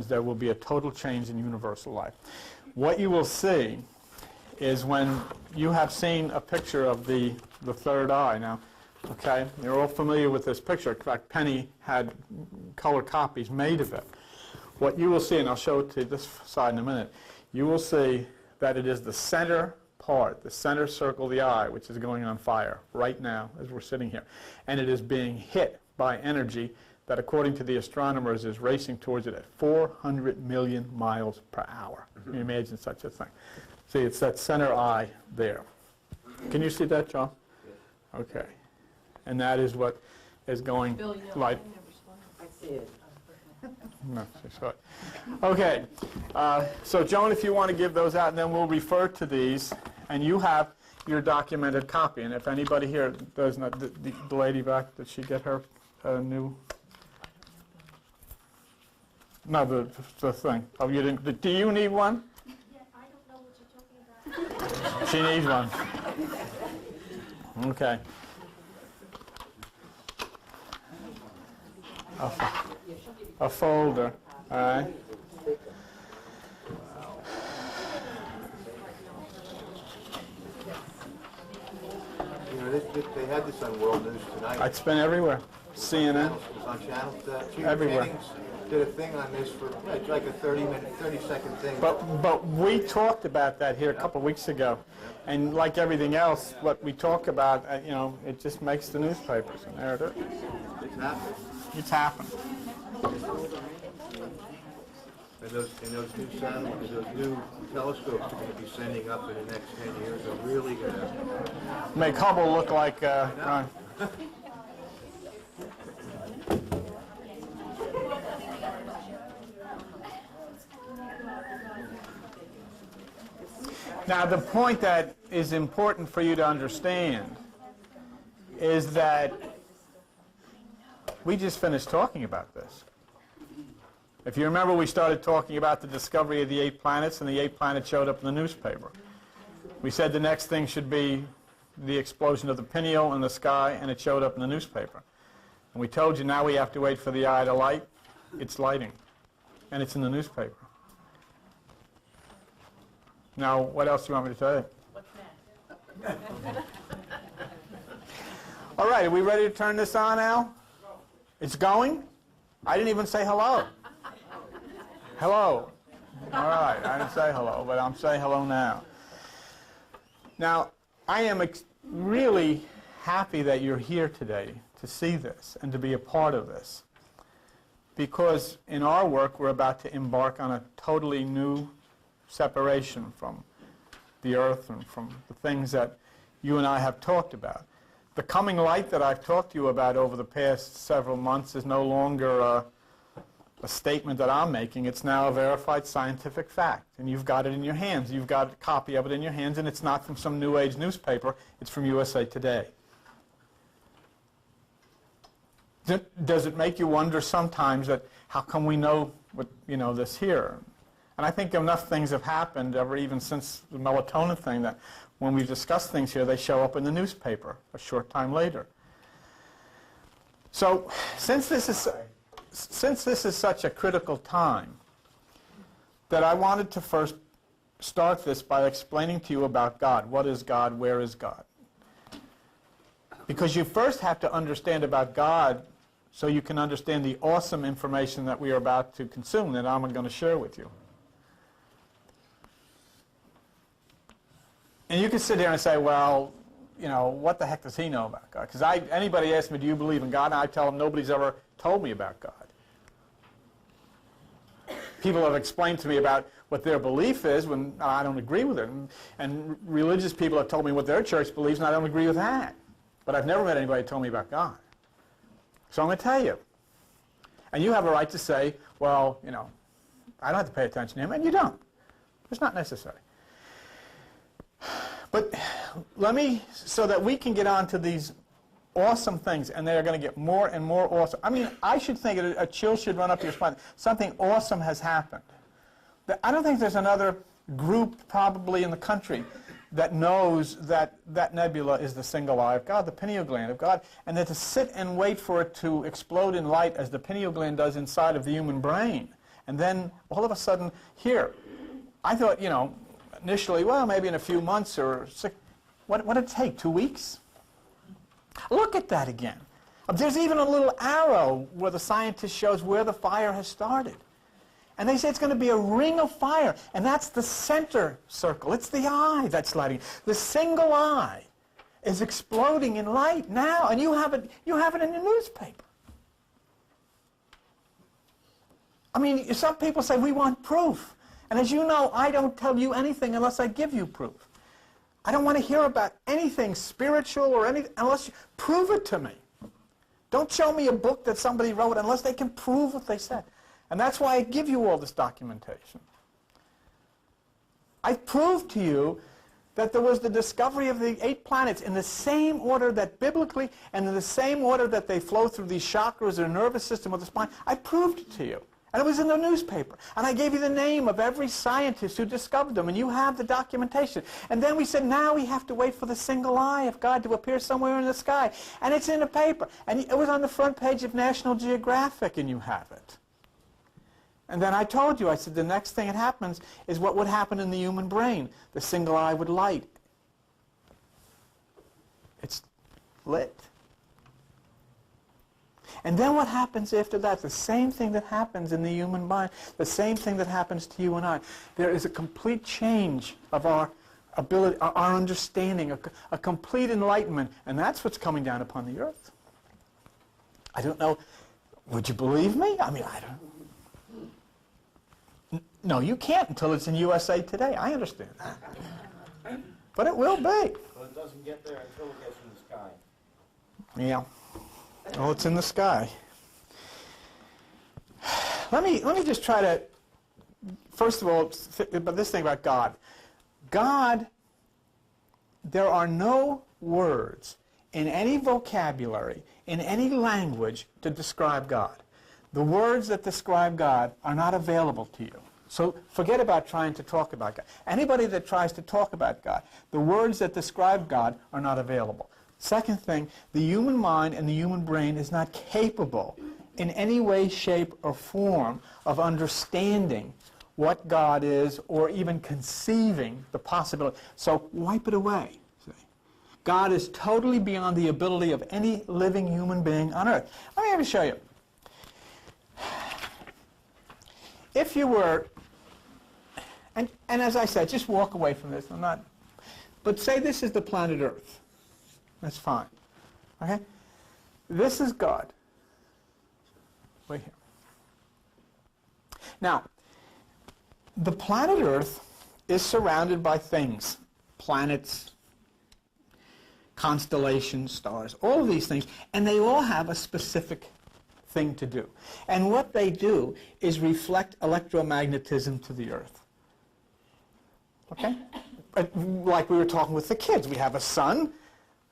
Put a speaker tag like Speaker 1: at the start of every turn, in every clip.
Speaker 1: there will be a total change in universal life. What you will see is when you have seen a picture of the third eye. Now, okay, you're all familiar with this picture. In fact, Penny had color copies made of it. What you will see, and I'll show it to this side in a minute, you will see that it is the center part, the center circle of the eye, which is going on fire right now as we're sitting here. And it is being hit by energy that, according to the astronomers, is racing towards it at 400 million miles per hour. Can you imagine such a thing? See, it's that center eye there. Can you see that, John? Okay. And that is what is going like...
Speaker 2: I see it.
Speaker 1: No, she saw it. Okay. So, Joan, if you want to give those out, and then we'll refer to these, and you have your documented copy. And if anybody here does not, the lady back, did she get her new... No, the thing. Oh, you didn't. Do you need one?
Speaker 3: Yeah, I don't know what you're talking about.
Speaker 1: She needs one. Okay. A folder. All right.
Speaker 4: You know, they had this on World News tonight.
Speaker 1: It's been everywhere. CNN.
Speaker 4: It was on channels.
Speaker 1: Everywhere.
Speaker 4: Jennings did a thing on this for like a 30-second thing.
Speaker 1: But we talked about that here a couple of weeks ago, and like everything else, what we talk about, you know, it just makes the newspapers, and there it is.
Speaker 4: It's happened.
Speaker 1: It's happened.
Speaker 4: And those new satellites, those new telescopes are going to be sending up in the next 10 years are really going to
Speaker 1: Make Hubble look like Ron. Now, the point that is important for you to understand is that we just finished talking about this. If you remember, we started talking about the discovery of the 8 planets, and the 8 planets showed up in the newspaper. We said the next thing should be the explosion of the pineal in the sky, and it showed up in the newspaper. And we told you now we have to wait for the eye to light. It's lighting, and it's in the newspaper. Now, what else do you want me to tell you?
Speaker 3: What's next?
Speaker 1: All right, are we ready to turn this on now? It's going? I didn't even say hello. Hello. All right, I didn't say hello, but I'm saying hello now. Now, I am really happy that you're here today to see this and to be a part of this, because in our work we're about to embark on a totally new separation from the earth and from the things that you and I have talked about. The coming light that I've talked to you about over the past several months is no longer a statement that I'm making. It's now a verified scientific fact, and you've got it in your hands. You've got a copy of it in your hands, and it's not from some New Age newspaper. It's from USA Today. Does it make you wonder sometimes that how come we know what, you know, this here? And I think enough things have happened even since the melatonin thing that when we discuss things here, they show up in the newspaper a short time later. So since this is such a critical time, that I wanted to first start this by explaining to you about God. What is God? Where is God? Because you first have to understand about God so you can understand the awesome information that we are about to consume that I'm going to share with you. And you can sit there and say, well, you know, what the heck does he know about God? Because anybody asks me, do you believe in God? And I tell them, nobody's ever told me about God. People have explained to me about what their belief is when I don't agree with it. And religious people have told me what their church believes, and I don't agree with that. But I've never met anybody who told me about God. So I'm going to tell you. And you have a right to say, well, you know, I don't have to pay attention to him, and you don't. It's not necessary. But so that we can get on to these awesome things, and they are going to get more and more awesome. I mean, I should think a chill should run up your spine. Something awesome has happened. I don't think there's another group probably in the country that knows that that nebula is the single eye of God, the pineal gland of God, and that to sit and wait for it to explode in light as the pineal gland does inside of the human brain And then all of a sudden, here, I thought, initially, well, maybe in a few months or 6, what did it take, 2 weeks? Look at that again. There's even a little arrow where the scientist shows where the fire has started. And they say it's going to be a ring of fire, and that's the center circle. It's the eye that's lighting. The single eye is exploding in light now, and you have it in your newspaper. I mean, some people say, we want proof. And as you know, I don't tell you anything unless I give you proof. I don't want to hear about anything spiritual or anything unless you prove it to me. Don't show me a book that somebody wrote unless they can prove what they said. And that's why I give you all this documentation. I proved to you that there was the discovery of the 8 planets in the same order that biblically, and in the same order that they flow through these chakras or nervous system of the spine. I proved it to you. And it was in the newspaper. And I gave you the name of every scientist who discovered them, and you have the documentation. And then we said, now we have to wait for the single eye of God to appear somewhere in the sky. And it's in a paper. And it was on the front page of National Geographic, and you have it. And then I told you, I said, the next thing that happens is what would happen in the human brain. The single eye would light. It's lit. And then what happens after that? The same thing that happens in the human mind, the same thing that happens to you and I. There is a complete change of our ability, our understanding, a complete enlightenment, and that's what's coming down upon the earth. I don't know, would you believe me? I mean, I don't. No, you can't until it's in USA Today. I understand that. But it will be.
Speaker 2: Well, it doesn't get there until it gets in the sky.
Speaker 1: Yeah. Oh, it's in the sky. Let me just try to, first of all, about this thing about God. God, there are no words in any vocabulary, in any language, to describe God. The words that describe God are not available to you. So forget about trying to talk about God. Anybody that tries to talk about God, the words that describe God are not available. Second thing, the human mind and the human brain is not capable in any way, shape, or form of understanding what God is or even conceiving the possibility. So wipe it away. See? God is totally beyond the ability of any living human being on earth. Let me show you. If you were, and as I said, just walk away from this. I'm not, but say this is the planet Earth. That's fine. Okay? This is God. Right here. Now, the planet Earth is surrounded by things. Planets, constellations, stars, all of these things, and they all have a specific thing to do. And what they do is reflect electromagnetism to the Earth. Okay? Like we were talking with the kids. We have a sun.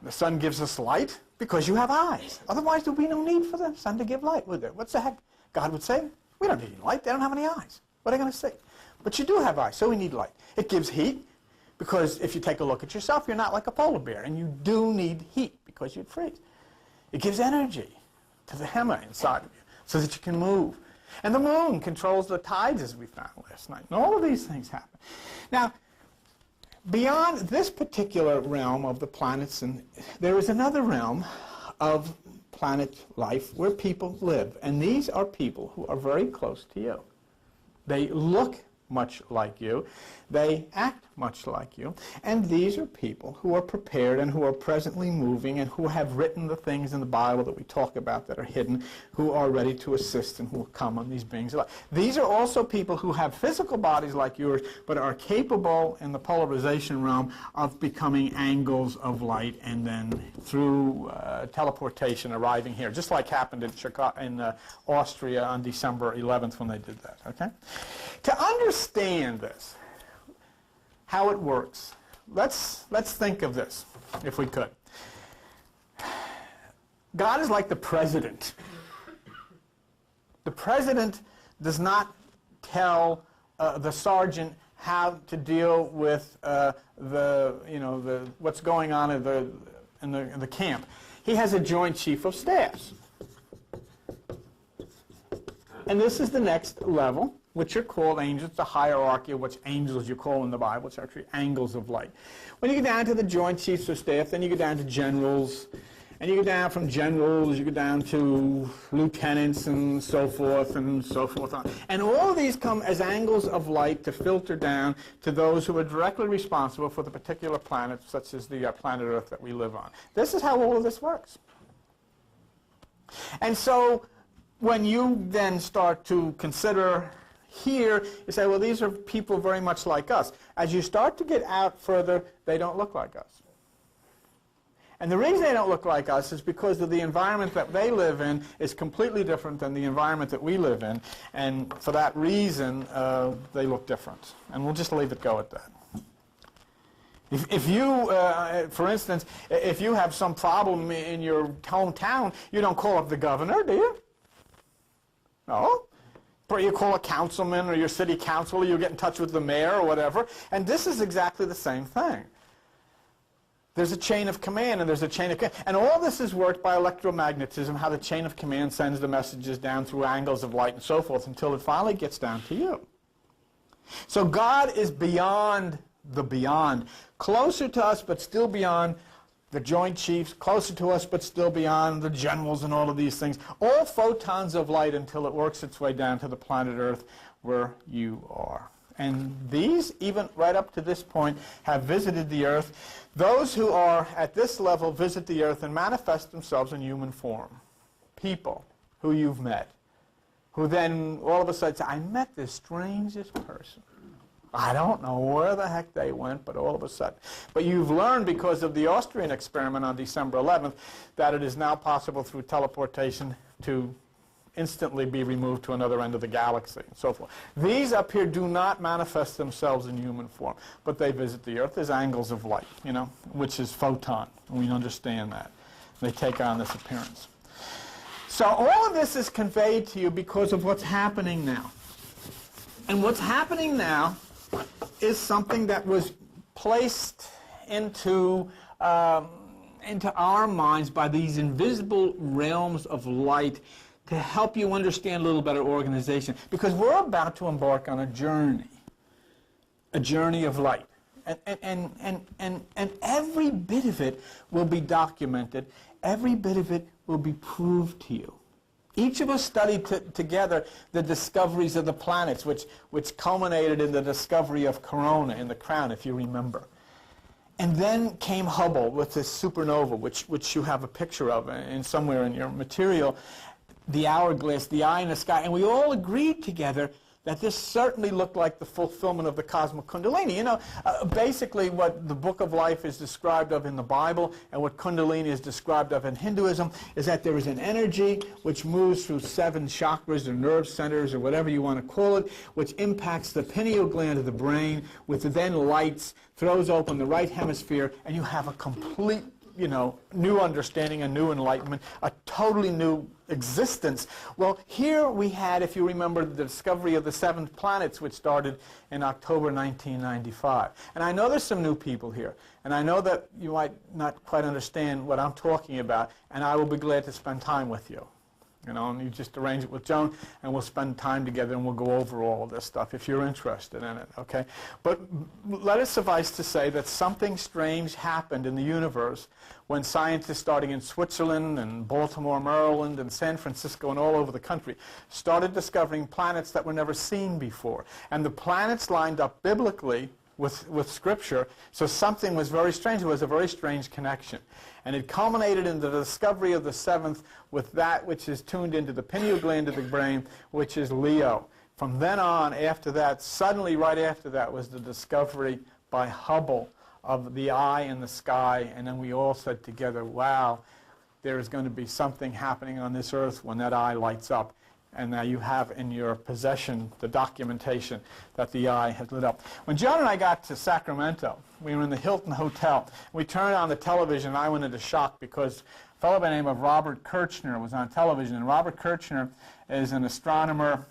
Speaker 1: The sun gives us light because you have eyes. Otherwise, there would be no need for the sun to give light, would there? What's the heck? God would say, we don't need any light. They don't have any eyes. What are they going to see? But you do have eyes, so we need light. It gives heat because if you take a look at yourself, you're not like a polar bear, and you do need heat because you'd freeze. It gives energy to the hammer inside of you so that you can move. And the moon controls the tides, as we found last night. And all of these things happen. Now, beyond this particular realm of the planets, and there is another realm of planet life where people live. And these are people who are very close to you. They look much like you. They act much like you. And these are people who are prepared and who are presently moving and who have written the things in the Bible that we talk about that are hidden, who are ready to assist and who will come on these beings of light. These are also people who have physical bodies like yours, but are capable in the polarization realm of becoming angles of light and then through teleportation arriving here, just like happened in Chicago, in Austria on December 11th when they did that. Okay? To understand this, how it works, let's think of this, if we could. God is like the president. The president does not tell the sergeant how to deal with what's going on in the camp. He has a joint chief of staffs. And this is the next level. which are called angels, the hierarchy of which angels you call in the Bible, it's actually angles of light. When you get down to the joint chiefs of staff, then you get down to generals, and you go down from generals, you go down to lieutenants and so forth on. And all of these come as angles of light to filter down to those who are directly responsible for the particular planet, such as the planet Earth that we live on. This is how all of this works. And so when you then start to consider here, you say, well, these are people very much like us. As you start to get out further, they don't look like us. And the reason they don't look like us is because of the environment that they live in is completely different than the environment that we live in. And for that reason, they look different. And we'll just leave it go at that. If you, for instance, if you have some problem in your hometown, you don't call up the governor, do you? No. Or you call a councilman or your city council, or you get in touch with the mayor or whatever. And this is exactly the same thing. There's a chain of command, and there's a chain of command. And all this is worked by electromagnetism, how the chain of command sends the messages down through angles of light and so forth until it finally gets down to you. So God is beyond the beyond, closer to us but still beyond the joint chiefs, closer to us but still beyond the generals and all of these things. All photons of light until it works its way down to the planet Earth where you are. And these, even right up to this point, have visited the Earth. Those who are at this level visit the Earth and manifest themselves in human form. People who you've met, who then all of a sudden say, I met this strangest person. I don't know where the heck they went, but all of a sudden. But you've learned because of the Austrian experiment on December 11th that it is now possible through teleportation to instantly be removed to another end of the galaxy and so forth. These up here do not manifest themselves in human form, but they visit the Earth as angles of light, you know, which is photon. We understand that. They take on this appearance. So all of this is conveyed to you because of what's happening now. And what's happening now is something that was placed into our minds by these invisible realms of light to help you understand a little better organization. Because we're about to embark on a journey of light. And every bit of it will be documented. Every bit of it will be proved to you. Each of us studied together the discoveries of the planets, which culminated in the discovery of Corona in the Crown, if you remember. And then came Hubble with this supernova, which you have a picture of somewhere in your material, the hourglass, the eye in the sky. And we all agreed together that this certainly looked like the fulfillment of the cosmic Kundalini. You know, basically what the Book of Life is described of in the Bible and what Kundalini is described of in Hinduism is that there is an energy which moves through 7 chakras or nerve centers or whatever you want to call it, which impacts the pineal gland of the brain, which then lights, throws open the right hemisphere, and you have a complete, you know, new understanding, a new enlightenment, a totally new existence. Well, here we had, if you remember, the discovery of the 7 planets, which started in October 1995. And I know there's some new people here, and I know that you might not quite understand what I'm talking about, and I will be glad to spend time with you. You know, and you just arrange it with Joan, and we'll spend time together, and we'll go over all of this stuff if you're interested in it, okay? But let it suffice to say that something strange happened in the universe when scientists starting in Switzerland and Baltimore, Maryland, and San Francisco and all over the country started discovering planets that were never seen before. And the planets lined up biblically with Scripture, so something was very strange. It was a very strange connection. And it culminated in the discovery of the 7th with that which is tuned into the pineal gland of the brain, which is Leo. From then on, after that, suddenly right after that was the discovery by Hubble of the eye in the sky, and then we all said together, wow, there is going to be something happening on this earth when that eye lights up. And now you have in your possession the documentation that the eye has lit up. When Joan and I got to Sacramento, we were in the Hilton Hotel. We turned on the television, and I went into shock because a fellow by the name of Robert Kirchner was on television. And Robert Kirchner is an astronomer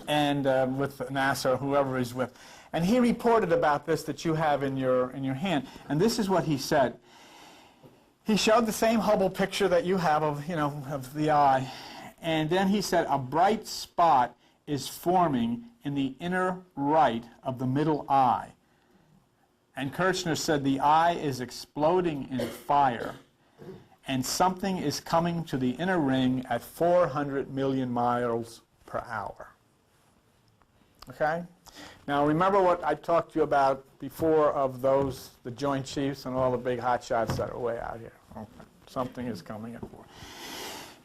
Speaker 1: and with NASA or whoever he's with. And he reported about this that you have in your hand. And this is what he said. He showed the same Hubble picture that you have of, you know, of the eye. And then he said a bright spot is forming in the inner right of the middle eye. And Kirchner said the eye is exploding in fire, and something is coming to the inner ring at 400 million miles per hour. Okay? Now remember what I talked to you about before of those, the Joint Chiefs and all the big hot shots that are way out here. Okay. Something is coming at 4.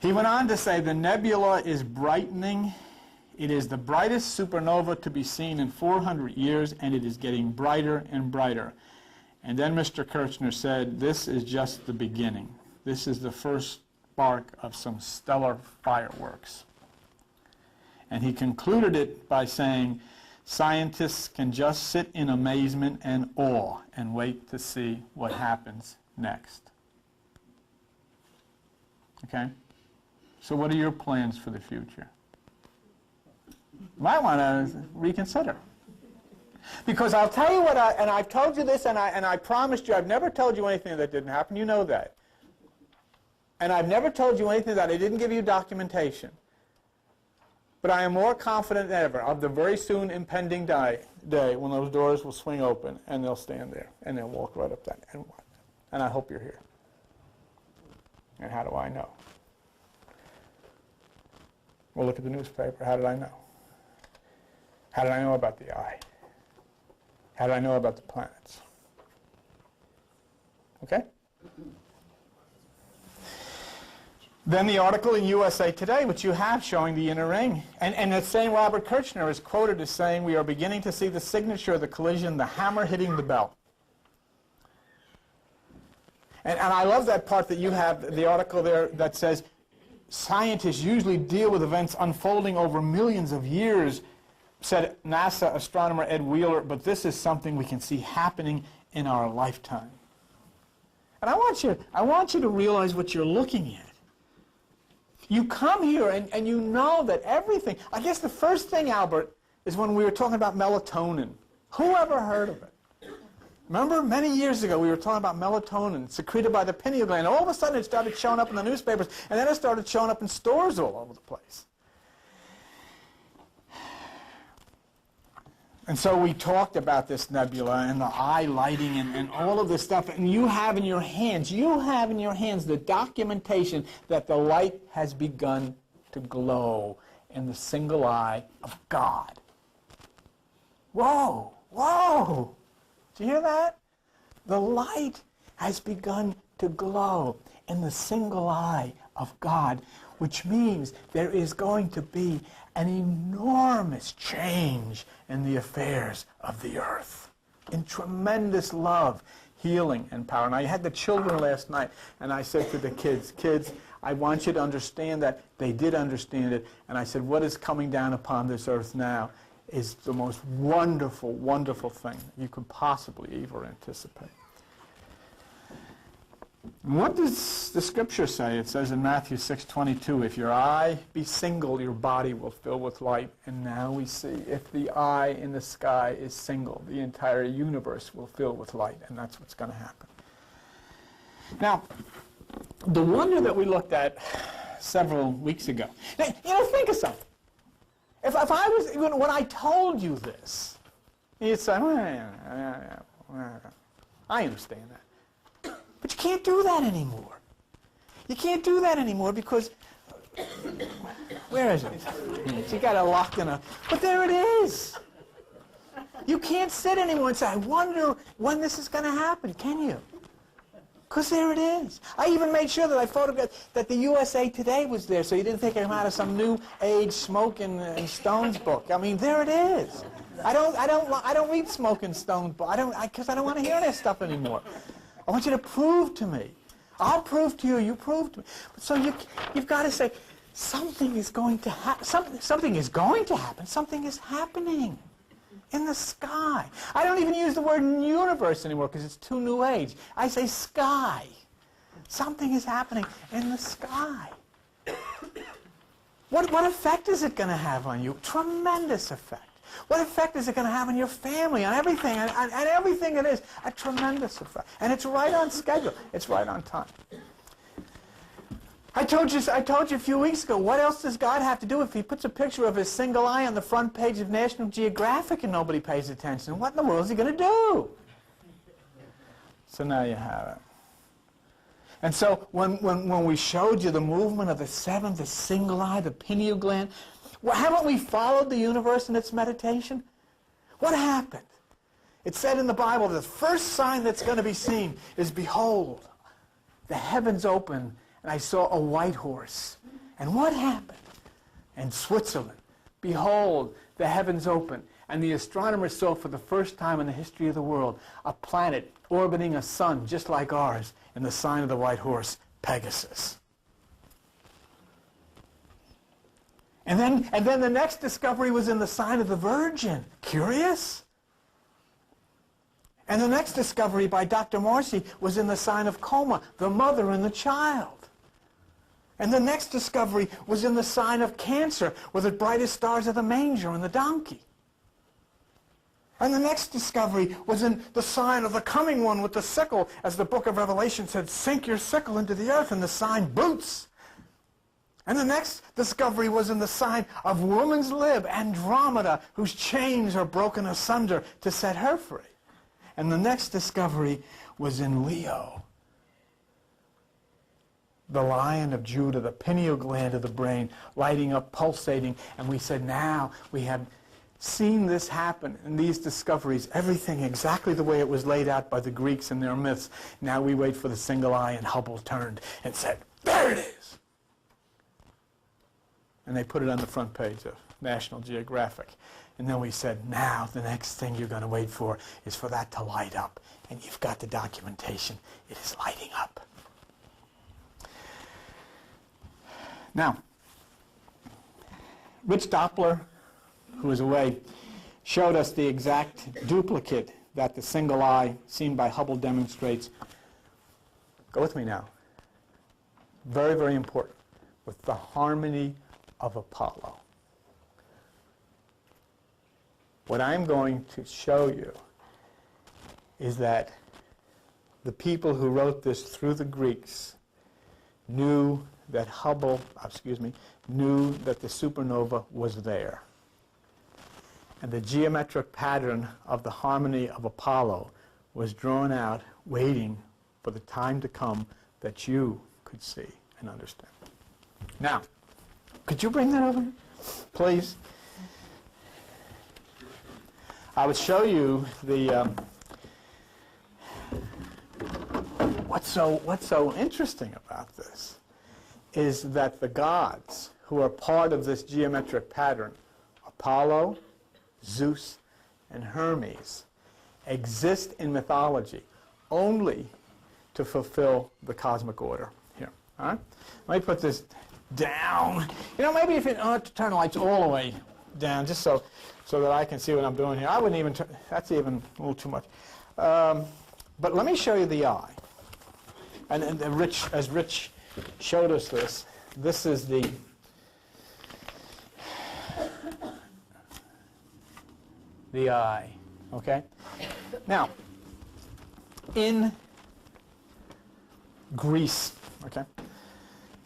Speaker 1: He went on to say the nebula is brightening. It is the brightest supernova to be seen in 400 years, and it is getting brighter and brighter. And then Mr. Kirchner said, this is just the beginning. This is the first spark of some stellar fireworks. And he concluded it by saying, scientists can just sit in amazement and awe and wait to see what happens next. Okay? So what are your plans for the future? You might want to reconsider. Because I'll tell you what, and I've told you this, and I promised you I've never told you anything that didn't happen. You know that. And I've never told you anything that I didn't give you documentation. But I am more confident than ever of the very soon impending day when those doors will swing open and they'll stand there and they'll walk right up that and I hope you're here. And how do I know? Well, look at the newspaper. How did I know? How did I know about the eye? How did I know about the planets? Okay? Then the article in USA Today, which you have, showing the inner ring. And the same Robert Kirchner is quoted as saying, we are beginning to see the signature of the collision, the hammer hitting the bell. And I love that part that you have, the article there that says, scientists usually deal with events unfolding over millions of years, said NASA astronomer Ed Wheeler, but this is something we can see happening in our lifetime. And I want you to realize what you're looking at. You come here and you know that everything, I guess the first thing, Albert, is when we were talking about melatonin. Who ever heard of it? Remember, many years ago we were talking about melatonin secreted by the pineal gland. All of a sudden it started showing up in the newspapers, and then it started showing up in stores all over the place. And so we talked about this nebula and the eye lighting and all of this stuff. And you have in your hands the documentation that the light has begun to glow in the single eye of God. Whoa, whoa. Do you hear that? The light has begun to glow in the single eye of God, which means there is going to be an enormous change in the affairs of the earth, in tremendous love, healing, and power. And I had the children last night, and I said to the kids, I want you to understand that. They did understand it, and I said, what is coming down upon this earth now is the most wonderful, wonderful thing you could possibly ever anticipate. What does the scripture say? It says in Matthew 6:22, if your eye be single, your body will fill with light. And now we see, if the eye in the sky is single, the entire universe will fill with light, and that's what's going to happen. Now, the wonder that we looked at several weeks ago. Now, think of something. If I was, when I told you this, you'd say, I understand that. But you can't do that anymore. You can't do that anymore because, where is it? You got it locked in a, but there it is. You can't sit anymore and say, I wonder when this is going to happen, can you? Because there it is. I even made sure that I photographed that the USA Today was there, so you didn't think I'm out of some new age Smoke and Stones book. I mean, there it is. I don't read Smoke and Stones book. Because I don't want to hear that stuff anymore. I want you to prove to me. I'll prove to you. You prove to me. So you've got to say something is going to happen. Something is going to happen. Something is happening in the sky. I don't even use the word universe anymore because it's too new age. I say sky. Something is happening in the sky. What effect is it going to have on you? Tremendous effect. What effect is it going to have on your family, on everything, and everything it is? A tremendous effect. And it's right on schedule. It's right on time. I told you a few weeks ago, what else does God have to do if he puts a picture of his single eye on the front page of National Geographic and nobody pays attention? What in the world is he going to do? So now you have it. And so when we showed you the movement of the seventh, the single eye, the pineal gland, well, haven't we followed the universe in its meditation? What happened? It said in the Bible, the first sign that's going to be seen is, behold, the heavens open, and I saw a white horse. And what happened? In Switzerland, behold, the heavens open, and the astronomers saw for the first time in the history of the world a planet orbiting a sun just like ours in the sign of the white horse, Pegasus. And then the next discovery was in the sign of the Virgin. Curious? And the next discovery by Dr. Marcy was in the sign of Coma, the mother and the child. And the next discovery was in the sign of Cancer, with the brightest stars of the manger and the donkey. And the next discovery was in the sign of the coming one with the sickle, as the book of Revelation said, sink your sickle into the earth, and the sign boots. And the next discovery was in the sign of woman's lib, Andromeda, whose chains are broken asunder to set her free. And the next discovery was in Leo, the Lion of Judah, the pineal gland of the brain, lighting up, pulsating. And we said, now we have seen this happen in these discoveries, everything exactly the way it was laid out by the Greeks in their myths. Now we wait for the single eye, and Hubble turned and said, there it is. And they put it on the front page of National Geographic. And then we said, now the next thing you're going to wait for is for that to light up. And you've got the documentation. It is lighting up. Now, Rich Doppler, who was away, showed us the exact duplicate that the single eye seen by Hubble demonstrates. Go with me now. Very, very important. With the harmony of Apollo. What I'm going to show you is that the people who wrote this through the Greeks knew that knew that the supernova was there. And the geometric pattern of the harmony of Apollo was drawn out, waiting for the time to come that you could see and understand. Now, could you bring that over, please? I would show you the what's so interesting about this is that the gods who are part of this geometric pattern, Apollo, Zeus, and Hermes, exist in mythology only to fulfill the cosmic order. Here, all right? Let me put this down. You know, maybe if you don't have to turn the lights all the way down, just so that I can see what I'm doing here. I wouldn't even turn, that's even a little too much. But let me show you the eye. And as Rich showed us this is the eye, okay? Now, in Greece, okay,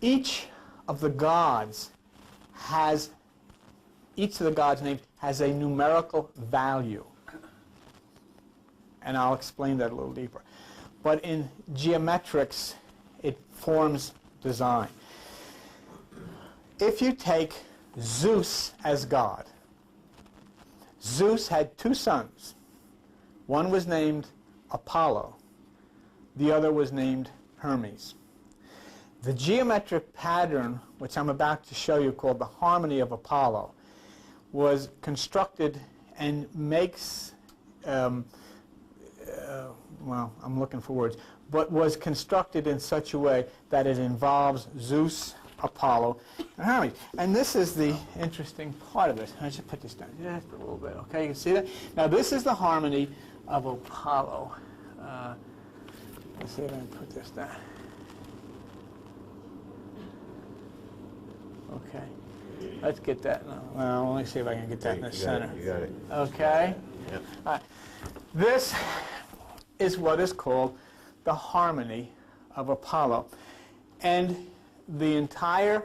Speaker 1: each of the gods named has a numerical value. And I'll explain that a little deeper. But in geometrics, it forms design. If you take Zeus as God, Zeus had two sons. One was named Apollo. The other was named Hermes. The geometric pattern, which I'm about to show you, called the harmony of Apollo, was constructed and makes, well, I'm looking for words, but was constructed in such a way that it involves Zeus, Apollo, and Hermes. And this is the interesting part of it. I should put this down just a little bit, okay? You can see that? Now, this is the harmony of Apollo. Let's see if I can put this down. Okay. Let's get that. Well, let me see if I can get that in the center.
Speaker 4: You got it.
Speaker 1: Okay?
Speaker 4: Yep.
Speaker 1: All right. This is what is called the harmony of Apollo. And the entire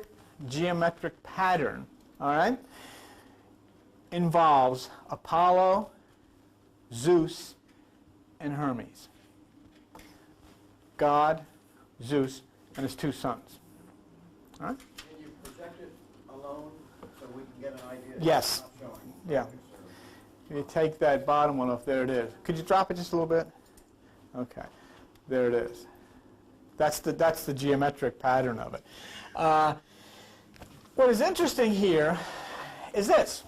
Speaker 1: geometric pattern, all right, involves Apollo, Zeus, and Hermes. God, Zeus, and his two sons. All right?
Speaker 2: Can you project it alone so we can get an idea?
Speaker 1: Yes.
Speaker 2: It's not showing.
Speaker 1: Yeah. If you take that bottom one off, there it is. Could you drop it just a little bit? Okay. There it is. That's the geometric pattern of it. What is interesting here is this.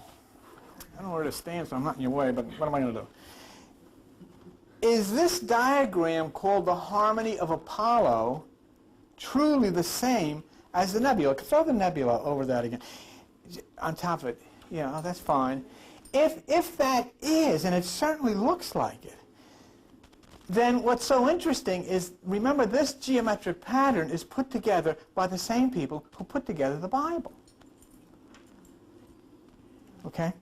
Speaker 1: I don't know where to stand, so I'm not in your way, but what am I going to do? Is this diagram called the harmony of Apollo truly the same as the nebula? Throw the nebula over that again. On top of it. Yeah, that's fine. If that is, and it certainly looks like it, then what's so interesting is, remember, this geometric pattern is put together by the same people who put together the Bible. Okay?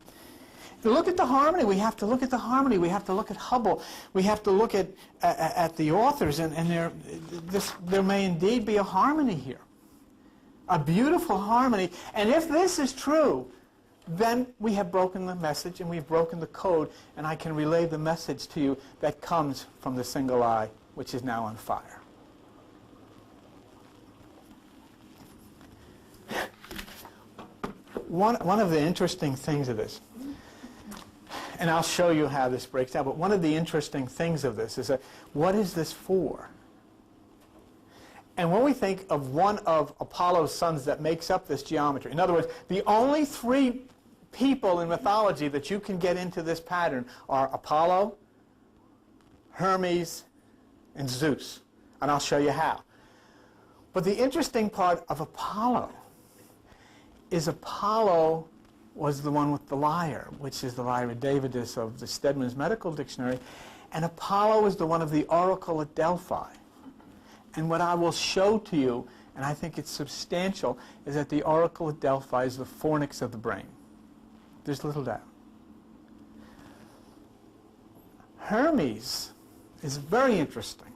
Speaker 1: To look at the harmony, we have to look at the harmony. We have to look at Hubble. We have to look at the authors, and there may indeed be a harmony here. A beautiful harmony. And if this is true, then we have broken the message and we've broken the code, and I can relay the message to you that comes from the single eye, which is now on fire. One of the interesting things of this, and I'll show you how this breaks down, but one of the interesting things of this is that, what is this for? And when we think of one of Apollo's sons that makes up this geometry, in other words, the only three people in mythology that you can get into this pattern are Apollo, Hermes, and Zeus. And I'll show you how. But the interesting part of Apollo is Apollo was the one with the lyre, which is the lyra Davidus of the Stedman's Medical Dictionary. And Apollo is the one of the oracle at Delphi. And what I will show to you, and I think it's substantial, is that the oracle at Delphi is the fornex of the brain. There's little doubt. Hermes is very interesting.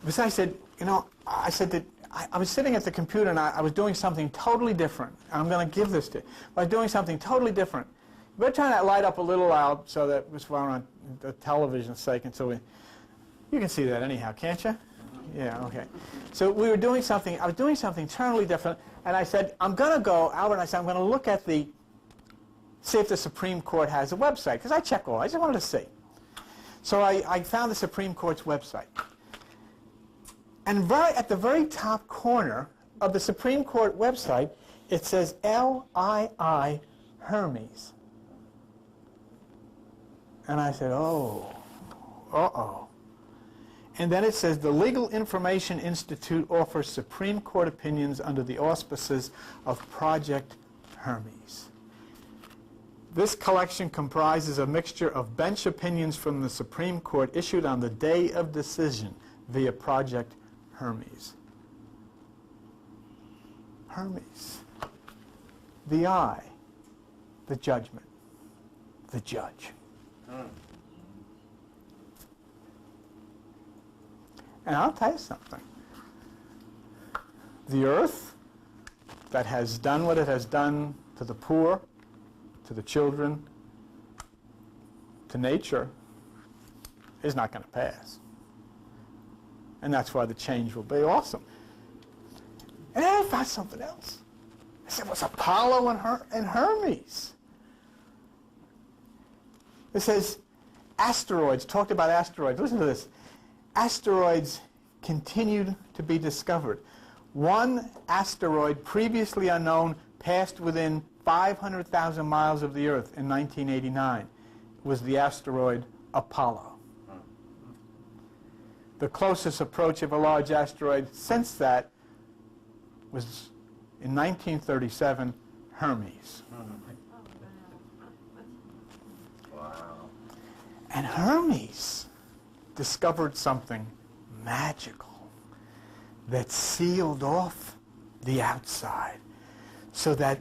Speaker 1: Because I said, you know, I said that I was sitting at the computer and I was doing something totally different. I'm going to give this to you. I was doing something totally different. You better turn that light up a little loud so that we're on the television's sake, and so you can see that anyhow, can't you? Yeah, okay. So we were doing something, I was doing something totally different, and I said, I'm going to go, Albert, and I said, I'm going to look at see if the Supreme Court has a website, because I check all, I just wanted to see. So I found the Supreme Court's website. And at the very top corner of the Supreme Court website, it says LII Hermes. And I said, oh, uh-oh. And then it says, the Legal Information Institute offers Supreme Court opinions under the auspices of Project Hermes. This collection comprises a mixture of bench opinions from the Supreme Court issued on the day of decision via Project Hermes. Hermes. The eye. The judgment. The judge. And I'll tell you something. The earth that has done what it has done to the poor, to the children, to nature, is not going to pass. And that's why the change will be awesome. And then I found something else. I said, what's Apollo and Hermes? It says asteroids, talked about asteroids. Listen to this. Asteroids continued to be discovered. One asteroid previously unknown passed within 500,000 miles of the Earth in 1989. It was the asteroid Apollo. The closest approach of a large asteroid since that was in 1937, Hermes.
Speaker 2: Wow.
Speaker 1: And Hermes discovered something magical that sealed off the outside so that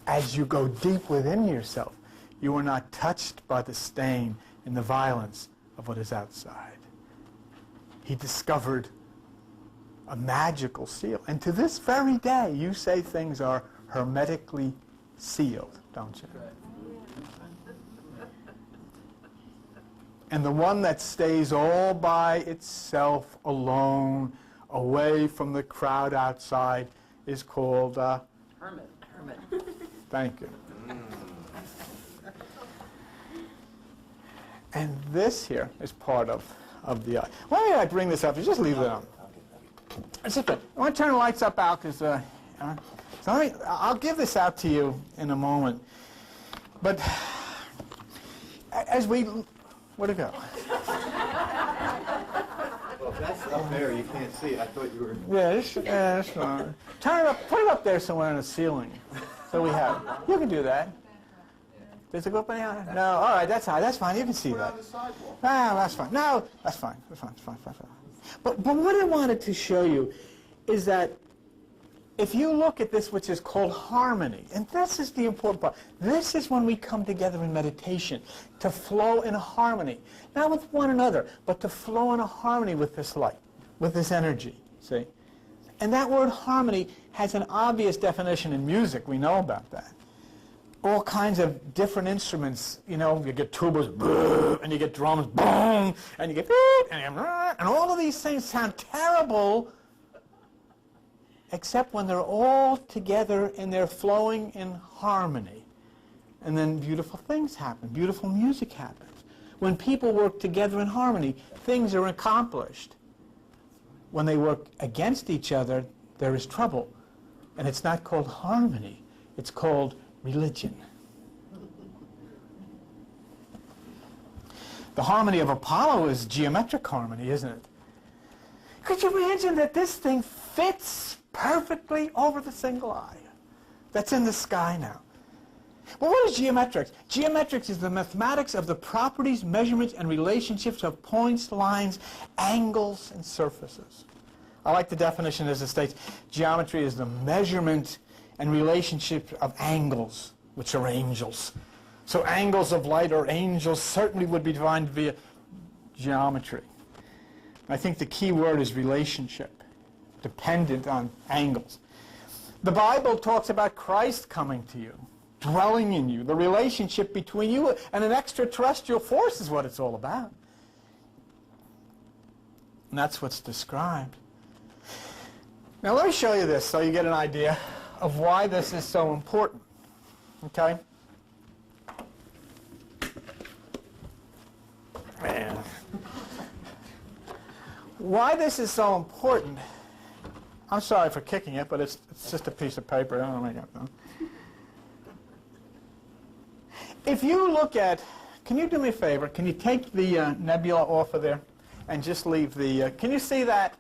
Speaker 1: as you go deep within yourself, you are not touched by the stain and the violence of what is outside. He discovered a magical seal. And to this very day, you say things are hermetically sealed, don't you? And the one that stays all by itself, alone, away from the crowd outside, is called
Speaker 2: Hermit.
Speaker 1: thank you. And this here is part of the eye. Why don't I bring this up? You just leave it on. It's just, I want to turn the lights up out because I'll give this out to you in a moment. But as we, where'd it go?
Speaker 4: Well, if that's up there, you can't see it. I thought you were...
Speaker 1: Yeah, that's fine. Turn it up, put it up there somewhere on the ceiling. So we have. You can do that. Does it go up any higher? No, all right, that's high. That's fine. You can see that.
Speaker 2: On the sidewalk.
Speaker 1: Ah, that's fine. No, that's fine. That's fine. That's fine. That's fine. But what I wanted to show you is that if you look at this, which is called harmony, and this is the important part, this is when we come together in meditation to flow in harmony, not with one another, but to flow in a harmony with this light, with this energy, see? And that word harmony has an obvious definition in music. We know about that. All kinds of different instruments, you know, you get tubas, and you get drums, boom, and you get, and all of these things sound terrible, except when they're all together and they're flowing in harmony. And then beautiful things happen, beautiful music happens. When people work together in harmony, things are accomplished. When they work against each other, there is trouble. And it's not called harmony, it's called religion. The harmony of Apollo is geometric harmony, isn't it? Could you imagine that this thing fits perfectly over the single eye that's in the sky now? Well, what is geometrics? Geometrics is the mathematics of the properties, measurements, and relationships of points, lines, angles, and surfaces. I like the definition as it states, geometry is the measurement and relationship of angles, which are angels. So angles of light or angels certainly would be defined via geometry. I think the key word is relationship, dependent on angles. The Bible talks about Christ coming to you, dwelling in you, the relationship between you and an extraterrestrial force is what it's all about. And that's what's described. Now let me show you this so you get an idea of why this is so important. Okay? Man. Why this is so important, I'm sorry for kicking it, but it's just a piece of paper. I don't make it, no. If you look at, can you do me a favor? Can you take the nebula off of there and just leave the, can you see that?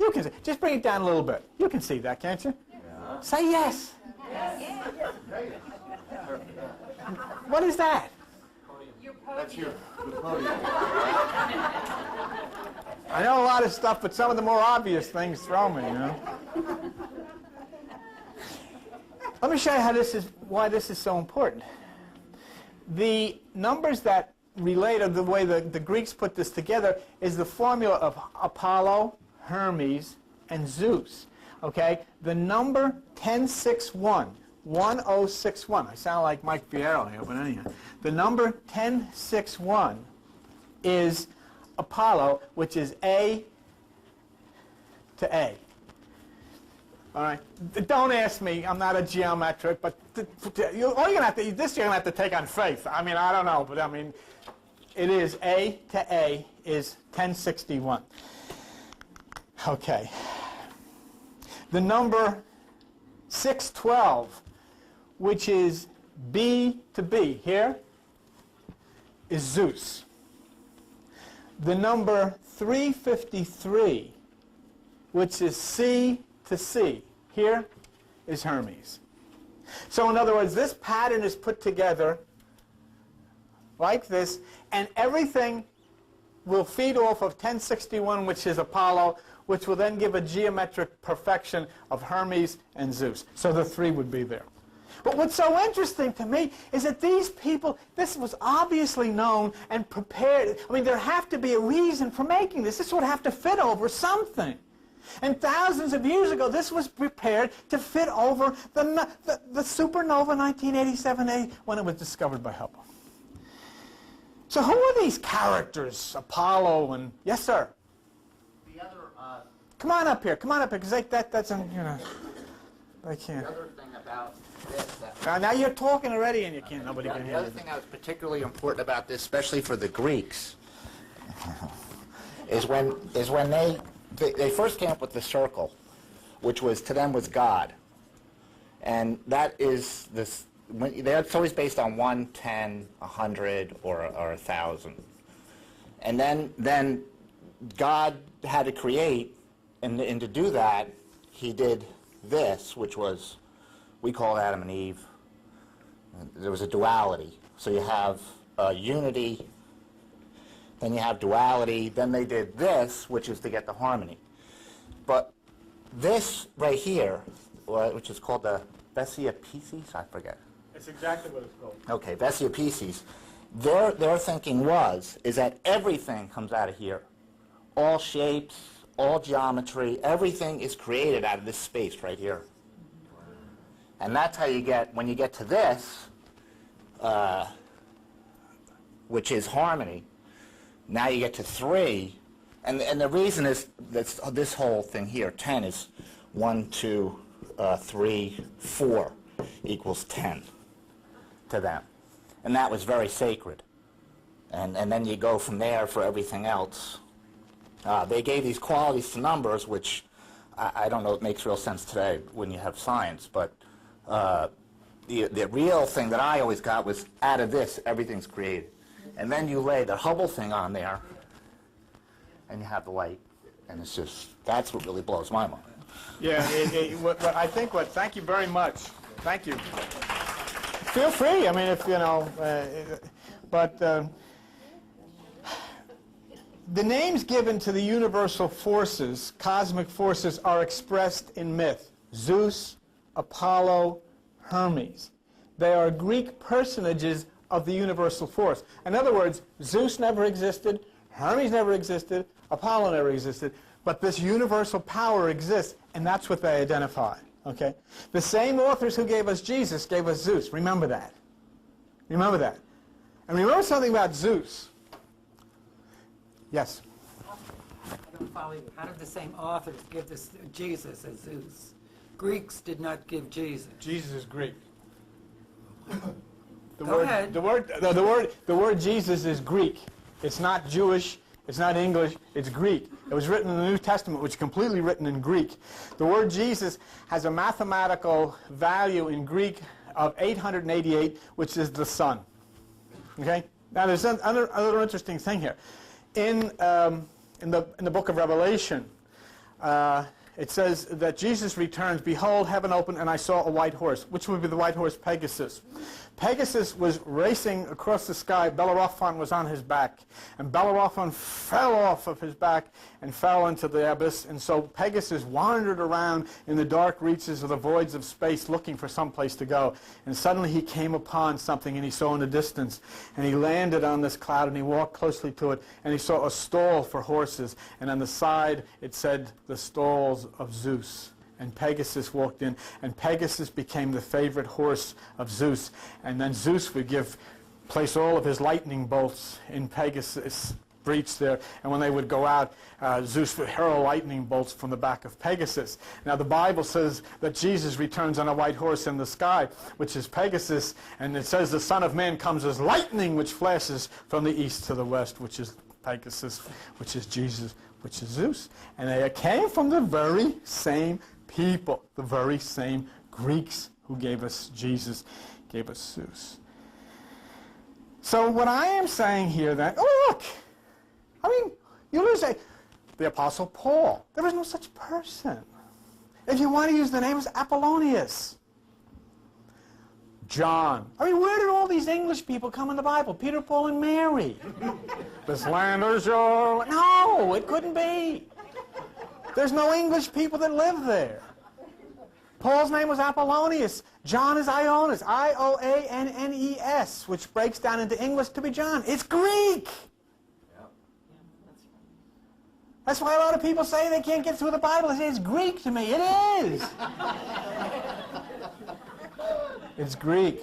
Speaker 1: You can see, just bring it down a little bit. You can see that, can't you? Yeah. Say yes. Yes. What is that?
Speaker 4: That's your podium.
Speaker 1: I know a lot of stuff, but some of the more obvious things throw me, you know. Let me show you how why this is so important. The numbers that relate, or the way the Greeks put this together, is the formula of Apollo, Hermes, and Zeus. Okay? The number 1061, 1061. I sound like Mike Fierro here, but anyhow. The number 1061 is Apollo, which is A to A. All right? Don't ask me. I'm not a geometric, but all you're going to have to, this you're going to have to take on faith. I mean, I don't know, but I mean, it is A to A is 1061. Okay. The number 612, which is B to B, here, is Zeus. The number 353, which is C to C, here, is Hermes. So in other words, this pattern is put together like this, and everything will feed off of 1061, which is Apollo, which will then give a geometric perfection of Hermes and Zeus. So the three would be there. But what's so interesting to me is that these people, this was obviously known and prepared. I mean, there have to be a reason for making this. This would have to fit over something. And thousands of years ago, this was prepared to fit over the supernova 1987A when it was discovered by Hubble. So who are these characters? Apollo and... Yes, sir?
Speaker 2: The other,
Speaker 1: Come on up here, because that's, you know, I can't.
Speaker 5: The other thing about this,
Speaker 1: Now you're talking already and you can't, nobody can
Speaker 5: the
Speaker 1: hear
Speaker 5: other
Speaker 1: you.
Speaker 5: thing that was particularly important about this, especially for the Greeks, is when they first came up with the circle, which was to them was God, and that is this. It's always based on 1, 10, 100, or 1,000, and then God had to create, and to do that, he did this, which was, we call Adam and Eve. There was a duality. So you have unity, then you have duality, then they did this, which is to get the harmony. But this right here, which is called the Bessia Pisces, I forget.
Speaker 1: It's exactly what it's called.
Speaker 5: Okay, Bessia Pisces. Their thinking is that everything comes out of here. All shapes, all geometry, everything is created out of this space right here. And that's how you get, when you get to this, which is harmony, now you get to 3, and the reason is that this whole thing here, 10 is 1, 2, 3, 4 equals 10 to them. And that was very sacred. And then you go from there for everything else. They gave these qualities to numbers, which I don't know, it makes real sense today when you have science, but the real thing that I always got was out of this, everything's created. And then you lay the Hubble thing on there, and you have the light, and it's just, that's what really blows my mind.
Speaker 1: Yeah, thank you very much. Thank you. Feel free, I mean, if, you know, the names given to the universal forces, cosmic forces, are expressed in myth. Zeus, Apollo, Hermes. They are Greek personages of the universal force. In other words, Zeus never existed, Hermes never existed, Apollo never existed, but this universal power exists, and that's what they identify. Okay? The same authors who gave us Jesus gave us Zeus. Remember that. Remember that. And remember something about Zeus. Yes?
Speaker 6: I don't follow you. How did the same authors give this Jesus as Zeus? Greeks did not give Jesus.
Speaker 1: Jesus is Greek.
Speaker 6: Go ahead.
Speaker 1: The word Jesus is Greek. It's not Jewish. It's not English. It's Greek. It was written in the New Testament, which is completely written in Greek. The word Jesus has a mathematical value in Greek of 888, which is the Son. Okay? Now, there's another interesting thing here. In the book of Revelation, it says that Jesus returns, behold, heaven opened, and I saw a white horse, which would be the white horse Pegasus. Pegasus was racing across the sky. Bellerophon was on his back, and Bellerophon fell off of his back and fell into the abyss, and so Pegasus wandered around in the dark reaches of the voids of space looking for some place to go, and suddenly he came upon something, and he saw in the distance, and he landed on this cloud, and he walked closely to it, and he saw a stall for horses, and on the side it said the stalls of Zeus. And Pegasus walked in, and Pegasus became the favorite horse of Zeus. And then Zeus would place all of his lightning bolts in Pegasus' breech there, and when they would go out, Zeus would hurl lightning bolts from the back of Pegasus. Now the Bible says that Jesus returns on a white horse in the sky, which is Pegasus, and it says the Son of Man comes as lightning which flashes from the east to the west, which is Pegasus, which is Jesus, which is Zeus. And they came from the very same people, the very same Greeks who gave us Jesus, gave us Zeus. So what I am saying here that, oh look, I mean, you lose the Apostle Paul. There was no such person. If you want to use the name, it's Apollonius. John. I mean, where did all these English people come in the Bible? Peter, Paul, and Mary. This land is your... No, it couldn't be. There's no English people that live there. Paul's name was Apollonius. John is Ioannes, I-O-A-N-N-E-S, which breaks down into English to be John. It's Greek. That's why a lot of people say they can't get through the Bible. They say it's Greek to me. It is. It's Greek.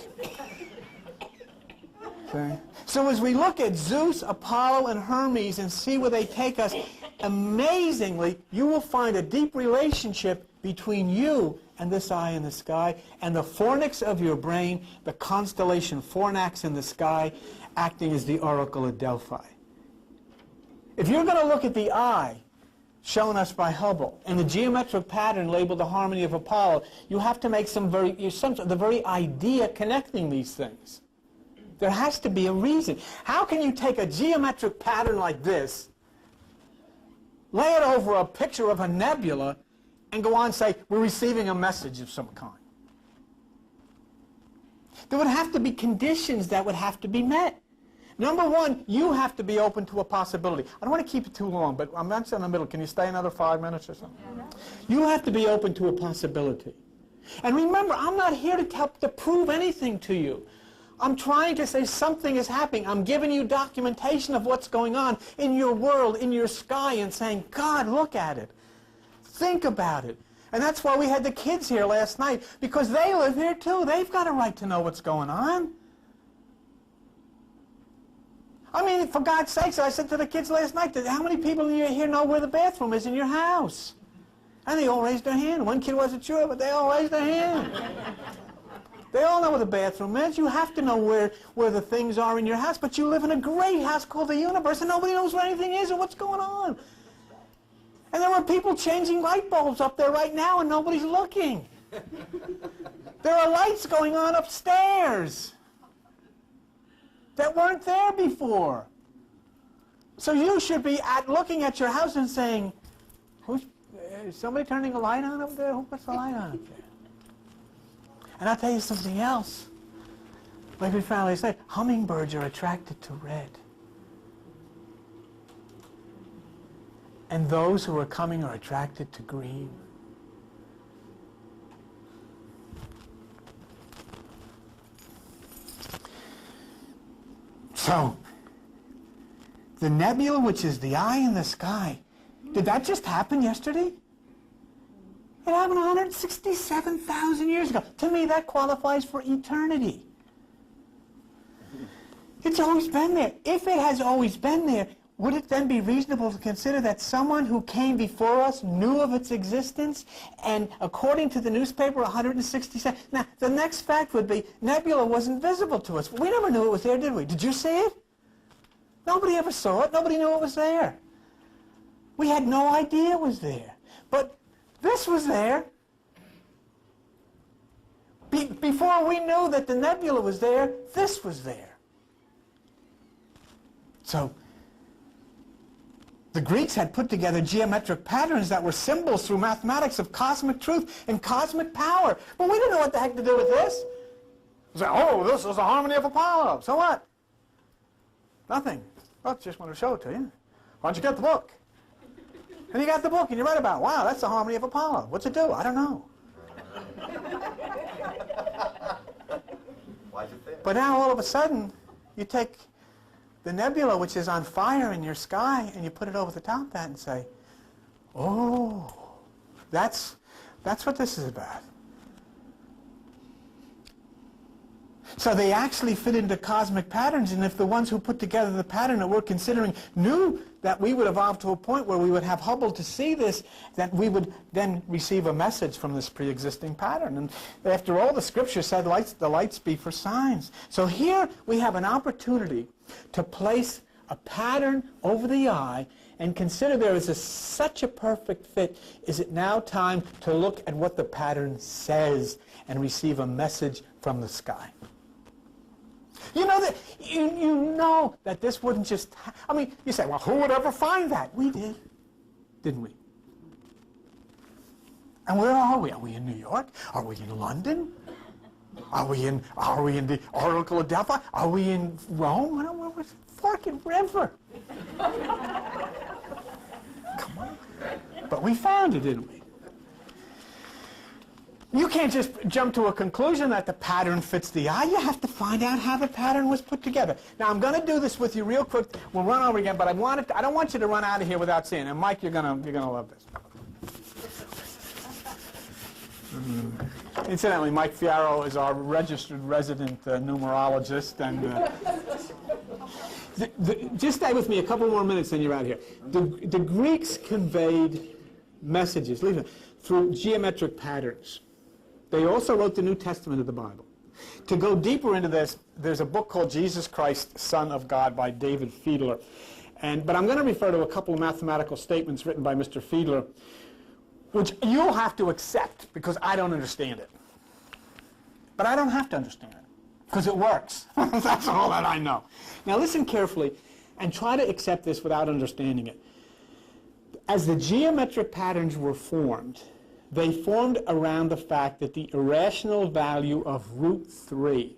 Speaker 1: Okay. So as we look at Zeus, Apollo, and Hermes and see where they take us, amazingly, you will find a deep relationship between you and this eye in the sky, and the fornex of your brain, the constellation Fornax in the sky, acting as the oracle of Delphi. If you're going to look at the eye, shown us by Hubble, and the geometric pattern labeled the harmony of Apollo, you have to make the very idea connecting these things. There has to be a reason. How can you take a geometric pattern like this, lay it over a picture of a nebula, and go on and say, we're receiving a message of some kind? There would have to be conditions that would have to be met. Number one, you have to be open to a possibility. I don't want to keep it too long, but I'm not in the middle. Can you stay another 5 minutes or something? You have to be open to a possibility. And remember, I'm not here to prove anything to you. I'm trying to say something is happening. I'm giving you documentation of what's going on in your world, in your sky, and saying, God, look at it. Think about it. And that's why we had the kids here last night, because they live here too. They've got a right to know what's going on. I mean, for God's sakes, I said to the kids last night, how many people here know where the bathroom is in your house? And they all raised their hand. One kid wasn't sure, but they all raised their hand. They all know where the bathroom is. You have to know where the things are in your house, but you live in a great house called the universe, and nobody knows where anything is or what's going on. And there are people changing light bulbs up there right now, and nobody's looking. There are lights going on upstairs that weren't there before. So you should be looking at your house and saying, is somebody turning a light on up there? Who puts the light on up there? And I'll tell you something else. Like we finally said, hummingbirds are attracted to red. And those who are coming are attracted to green. So, the nebula, which is the eye in the sky, did that just happen yesterday? It happened 167,000 years ago. To me, that qualifies for eternity. It's always been there. If it has always been there, would it then be reasonable to consider that someone who came before us knew of its existence, and according to the newspaper, 167... Now, the next fact would be, nebula wasn't visible to us. We never knew it was there, did we? Did you see it? Nobody ever saw it. Nobody knew it was there. We had no idea it was there. But this was there. Before we knew that the nebula was there, this was there. So, the Greeks had put together geometric patterns that were symbols through mathematics of cosmic truth and cosmic power. But we didn't know what the heck to do with this. We said, oh, this is the harmony of Apollo. So what? Nothing. Well, just want to show it to you. Why don't you get the book? And you got the book and you read about it. Wow, that's the harmony of Apollo. What's it do? I don't know.
Speaker 2: Why is it there?
Speaker 1: But now all of a sudden, you take the nebula, which is on fire in your sky, and you put it over the top of that and say, oh, that's what this is about. So they actually fit into cosmic patterns, and if the ones who put together the pattern that we're considering knew that we would evolve to a point where we would have Hubble to see this, that we would then receive a message from this pre-existing pattern. And after all, the scripture said the lights be for signs. So here we have an opportunity to place a pattern over the eye and consider there is such a perfect fit. Is it now time to look at what the pattern says and receive a message from the sky? You know that you know that this wouldn't just... I mean, you say, well, who would ever find that? We did, didn't we? And where are we? Are we in New York? Are we in London? Are we in the Oracle of Delphi? Are we in Rome? Where was it? Forking River. Come on. But we found it, didn't we? You can't just jump to a conclusion that the pattern fits the eye. You have to find out how the pattern was put together. Now, I'm going to do this with you real quick. We'll run over again, but I don't want you to run out of here without seeing it. And Mike, you're gonna love this. Incidentally, Mike Fiaro is our registered resident numerologist, and just stay with me a couple more minutes, and you're out of here. The Greeks conveyed messages through geometric patterns. They also wrote the New Testament of the Bible. To go deeper into this, there's a book called Jesus Christ, Son of God by David Fiedler. But I'm going to refer to a couple of mathematical statements written by Mr. Fiedler, which you'll have to accept because I don't understand it. But I don't have to understand it because it works. That's all that I know. Now listen carefully and try to accept this without understanding it. As the geometric patterns were formed, they formed around the fact that the irrational value of root 3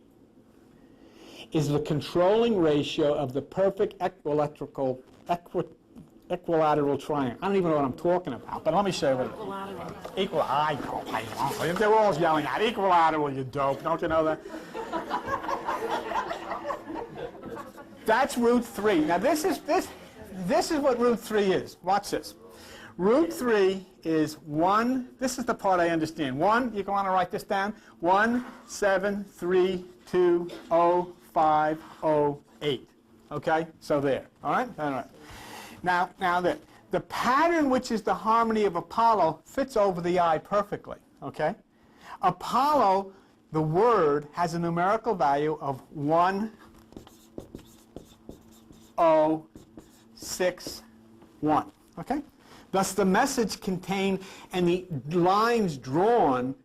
Speaker 1: is the controlling ratio of the perfect equilateral triangle. I don't even know what I'm talking about, but let me show you what it is. They're all yelling out, equilateral, you dope. Don't you know that? That's root 3. Now this is what root 3 is. Watch this. Root 3 is 1, this is the part I understand. 1, you want to write this down, 173200508. Okay? So there. All right? All right. Now the pattern, which is the harmony of Apollo, fits over the eye perfectly. Okay? Apollo, the word, has a numerical value of 1061. Okay? Thus, the message contained and the lines drawn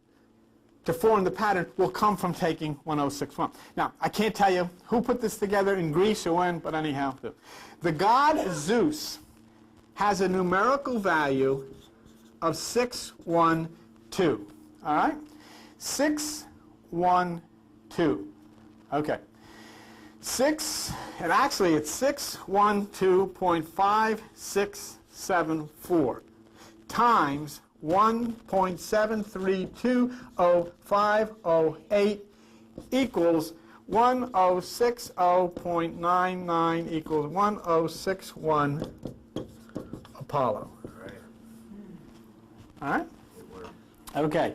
Speaker 1: to form the pattern will come from taking 1061. Now, I can't tell you who put this together in Greece or when, but anyhow. The god Zeus has a numerical value of 612. All right? 612. Okay. And actually it's 612.5674 times 1.73200508 equals 1060.99 equals 1061 Apollo. All right? Okay.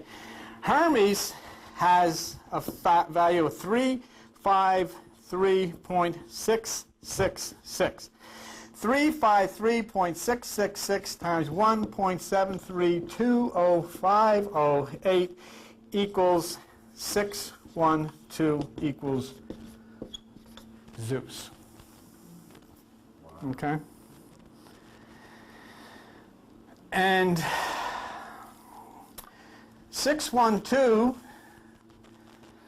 Speaker 1: Hermes has a value of 353.666. 353.666 times 1.73200508 equals 612 equals Zeus. Okay? And 612,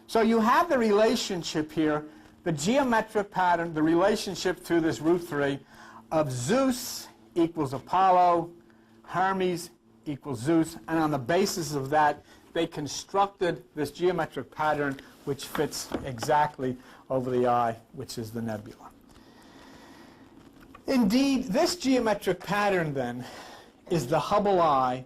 Speaker 1: so you have the relationship here, the geometric pattern, the relationship through this root 3 of Zeus equals Apollo, Hermes equals Zeus, and on the basis of that, they constructed this geometric pattern which fits exactly over the eye, which is the nebula. Indeed, this geometric pattern, then, is the Hubble eye,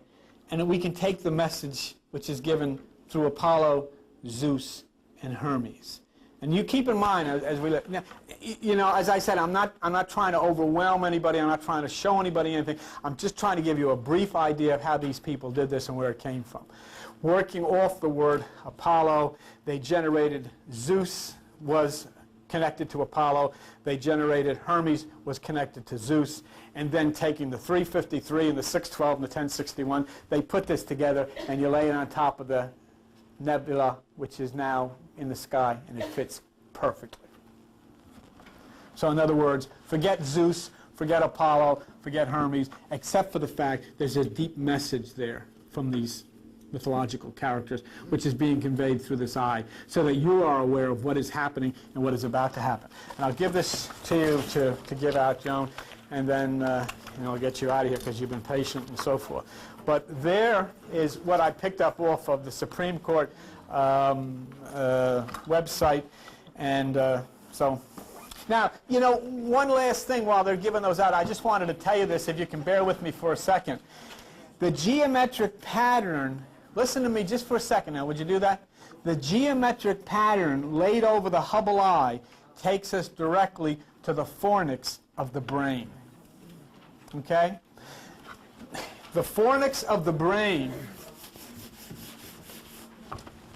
Speaker 1: and we can take the message which is given through Apollo, Zeus, and Hermes. And you keep in mind as we look, now, you know, as I said, I'm not trying to overwhelm anybody. I'm not trying to show anybody anything. I'm just trying to give you a brief idea of how these people did this and where it came from. Working off the word Apollo, they generated Zeus was connected to Apollo. They generated Hermes was connected to Zeus. And then taking the 353 and the 612 and the 1061, they put this together and you lay it on top of the nebula, which is now in the sky, and it fits perfectly. So in other words, forget Zeus, forget Apollo, forget Hermes, except for the fact there's a deep message there from these mythological characters, which is being conveyed through this eye, so that you are aware of what is happening and what is about to happen. And I'll give this to you to give out, Joan, and then I'll get you out of here because you've been patient and so forth. But there is what I picked up off of the Supreme Court website. And so now, one last thing while they're giving those out, I just wanted to tell you this, if you can bear with me for a second. The geometric pattern Listen to me just for a second now. Would you do that? The geometric pattern laid over the Hubble eye takes us directly to the fornix of the brain. Okay? The fornix of the brain.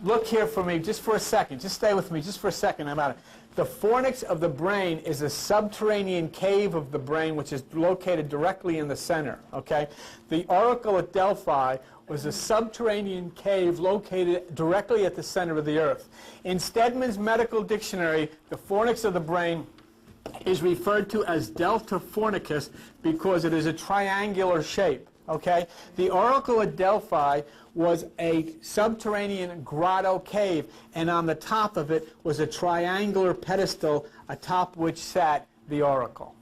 Speaker 1: Look here for me just for a second. Just stay with me just for a second about it. The fornix of the brain is a subterranean cave of the brain which is located directly in the center. Okay? The oracle at Delphi was a subterranean cave located directly at the center of the earth. In Stedman's medical dictionary, the fornix of the brain is referred to as delta fornicus because it is a triangular shape. Okay? The oracle at Delphi was a subterranean grotto cave, and on the top of it was a triangular pedestal atop which sat the oracle.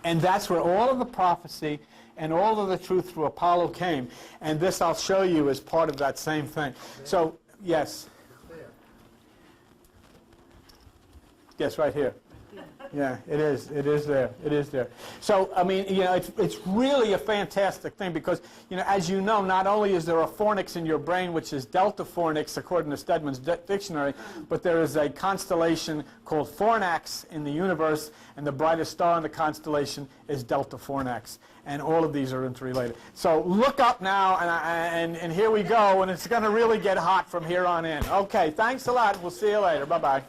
Speaker 1: And that's where all of the prophecy and all of the truth through Apollo came. And this I'll show you as part of that same thing. So, yes. Yes, right here. Yeah, it is. It is there. It is there. So, I mean, you know, it's really a fantastic thing because, you know, as you know, not only is there a fornix in your brain, which is delta fornix, according to Stedman's dictionary, but there is a constellation called Fornax in the universe, and the brightest star in the constellation is Delta Fornax. And all of these are interrelated. So look up now, and here we go, and it's going to really get hot from here on in. Okay, thanks a lot. We'll see you later. Bye-bye.